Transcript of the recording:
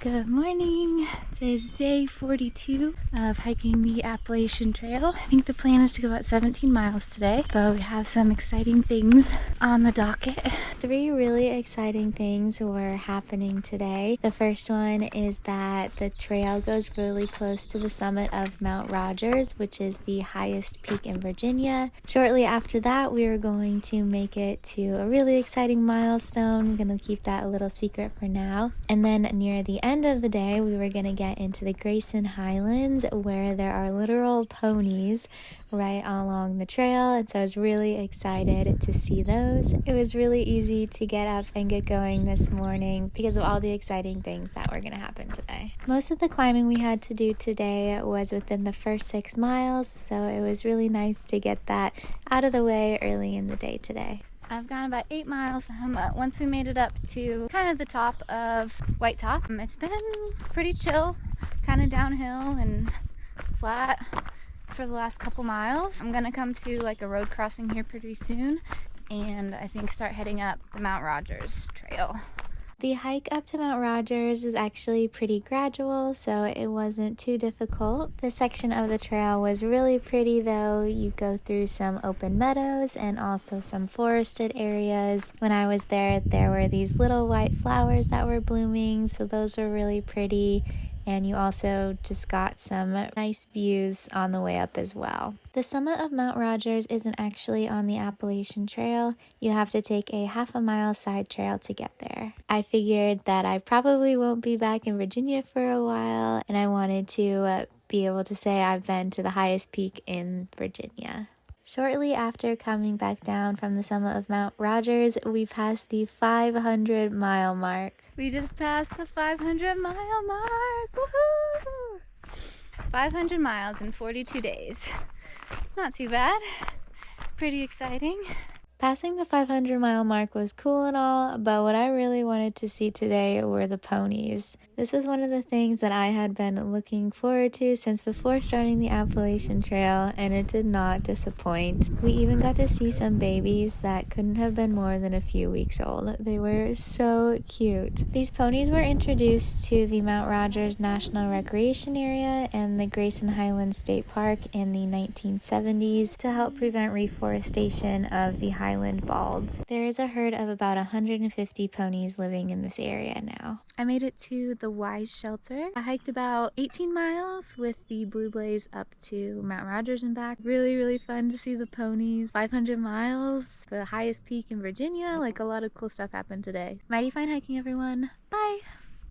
Good morning. Today's day 42 of hiking the Appalachian Trail. I think the plan is to go about 17 miles today, but we have some exciting things on the docket. 3 really exciting things were happening today. The first one is that the trail goes really close to the summit of Mount Rogers, which is the highest peak in Virginia. Shortly after that, we are going to make it to a really exciting milestone. I'm going to keep that a little secret for now. And then near the end of the day, we were going to get into the Grayson Highlands, where there are literal ponies right along the trail, and so I was really excited to see those. It was really easy to get up and get going this morning because of all the exciting things that were going to happen today. Most of the climbing we had to do today was within the first 6 miles, so it was really nice to get that out of the way early in the day today. I've gone about 8 miles once we made it up to kind of the top of White Top. It's been pretty chill, kind of downhill and flat for the last couple miles. I'm gonna come to like a road crossing here pretty soon and I think start heading up the Mount Rogers trail. The hike up to Mount Rogers is actually pretty gradual, so it wasn't too difficult. This section of the trail was really pretty though. You go through some open meadows and also some forested areas. When I was there were these little white flowers that were blooming, so those were really pretty. And you also just got some nice views on the way up as well. The summit of Mount Rogers isn't actually on the Appalachian Trail. You have to take a half-a-mile side trail to get there. I figured that I probably won't be back in Virginia for a while, and I wanted to be able to say I've been to the highest peak in Virginia. Shortly after coming back down from the summit of Mount Rogers, we passed the 500-mile mark. We just passed the 500-mile mark! Woohoo! 500 miles in 42 days. Not too bad. Pretty exciting. Passing the 500-mile mark was cool and all, but what I really wanted to see today were the ponies. This was one of the things that I had been looking forward to since before starting the Appalachian Trail, and it did not disappoint. We even got to see some babies that couldn't have been more than a few weeks old. They were so cute. These ponies were introduced to the Mount Rogers National Recreation Area and the Grayson Highlands State Park in the 1970s to help prevent reforestation of the Highland balds. There is a herd of about 150 ponies living in this area now. I made it to the Wise Shelter. I hiked about 18 miles with the Blue Blaze up to Mount Rogers and back. Really fun to see the ponies. 500 miles, the highest peak in Virginia. Like, a lot of cool stuff happened today. Mighty fine hiking, everyone. Bye!